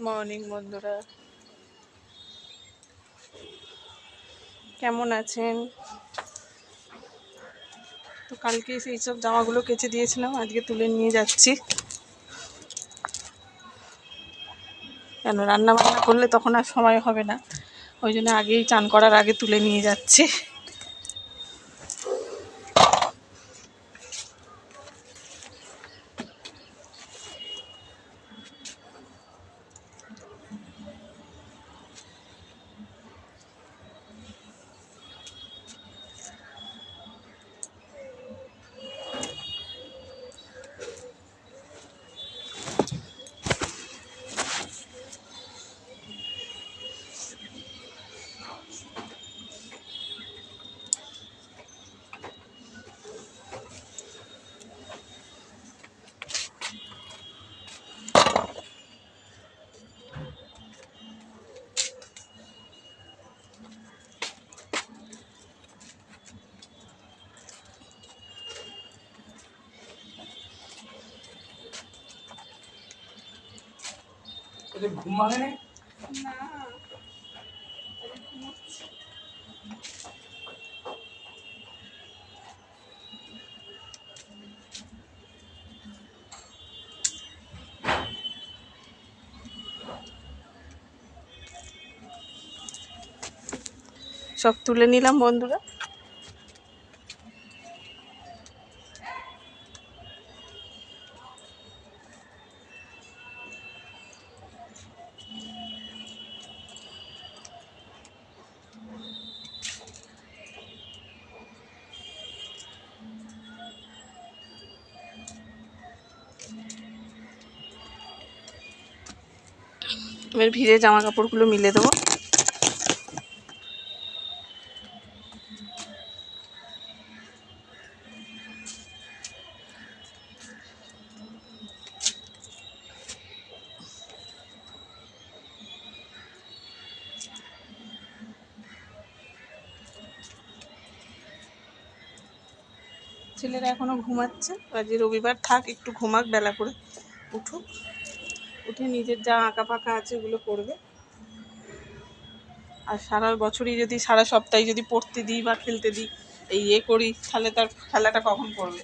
Morning বন্ধুরা, কেমন আছেন? তো কালকে সেই সব জামাগুলো কেচে দিয়েছিলাম, আজকে তুলে নিয়ে যাচ্ছি। কেন রান্না বান্না করলে তখন আর সময় হবে না, ওই জন্য আগেই চান করার আগে তুলে নিয়ে যাচ্ছি। সব তুলে নিলাম বন্ধুরা। এবার ভিজে জামা কাপড়গুলো মিলে দেবো। ছেলেরা এখনো ঘুমাচ্ছে, আজ রবিবার, থাক একটু ঘুমাক, বেলা করে উঠুক, উঠে নিজের যা আঁকা পাকা আছে ওগুলো করবে। আর সারা বছরই যদি, সারা সপ্তাহে যদি পড়তে দিই বা খেলতে দিই, এই করি, তাহলে তার খেলাটা কখন করবে?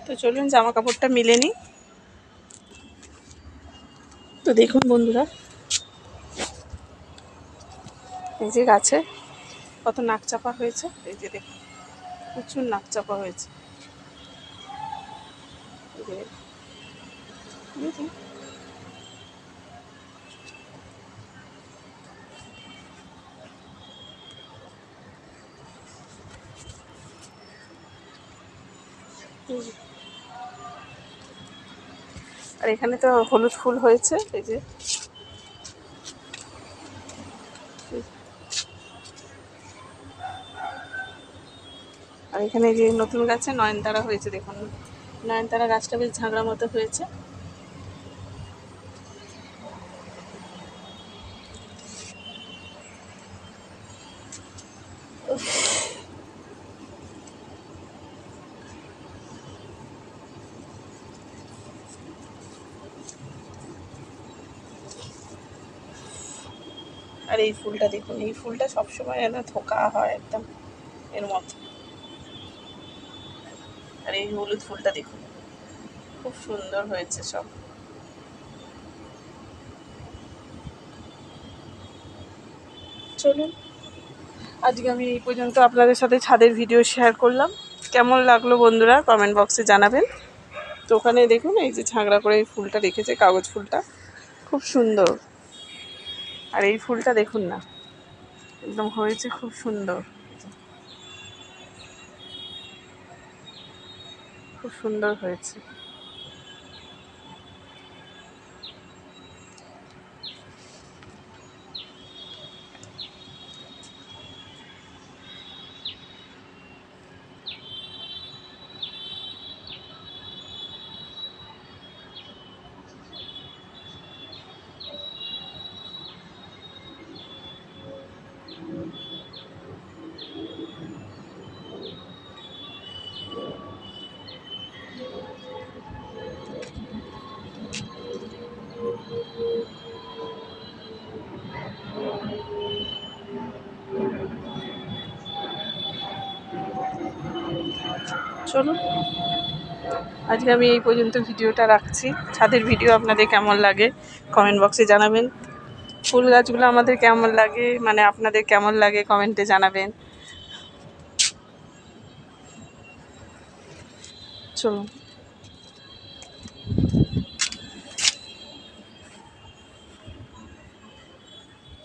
তো চলুন জামা কাপড়টা মিলে নিই। তো দেখুন বন্ধুরা, এই যে গাছে কত নাক চাপা হয়েছে, এই যে দেখুন প্রচুর নাক চাপা হয়েছে। আর এখানে তো হলুদ ফুল হয়েছে, এই যে আর এখানে যে নতুন গাছে নয়নতারা হয়েছে, দেখুন নয়নতারা গাছটা বেশ ঝাঁকড়া মতো হয়েছে। আর এই ফুলটা দেখুন, এই ফুলটা সবসময় যেন থোকা হয় একদম এর মতো। আর এই হলুদ ফুলটা দেখুন খুব সুন্দর হয়েছে সব। চলুন আজকে আমি এই পর্যন্ত আপনাদের সাথে ছাদের ভিডিও শেয়ার করলাম। কেমন লাগলো বন্ধুরা কমেন্ট বক্সে জানাবেন। তো ওখানে দেখুন এই যে ঝাঁকড়া করে এই ফুলটা রেখেছে, কাগজ ফুলটা খুব সুন্দর। আর এই ফুলটা দেখুন না, একদম হয়েছে খুব সুন্দর, খুব সুন্দর হয়েছে। চলুন আজকে আমি এই পর্যন্ত ভিডিওটা রাখছি। ছাদের ভিডিও আপনাদের কেমন লাগে কমেন্ট বক্সে জানাবেন। ফুল গাছগুলো আমাদের কেমন লাগে, মানে আপনাদের কেমন লাগে কমেন্টে জানাবেন। চলুন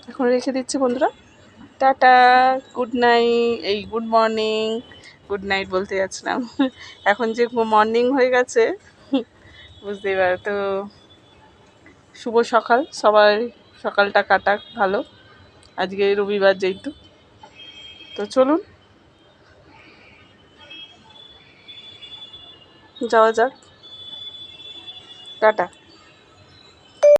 এখন রেখে দিচ্ছি বন্ধুরা, টাটা, গুড নাইট, এই গুড মর্নিং, গুড নাইট বলতে যাচ্ছিলাম, এখন যে মর্নিং হয়ে গেছে বুঝতেই পারো। তো শুভ সকাল, সবাই সকালটা কাটাক ভালো, আজকে রবিবার যেহেতু। তো চলুন যাওয়া যাক, টাটা।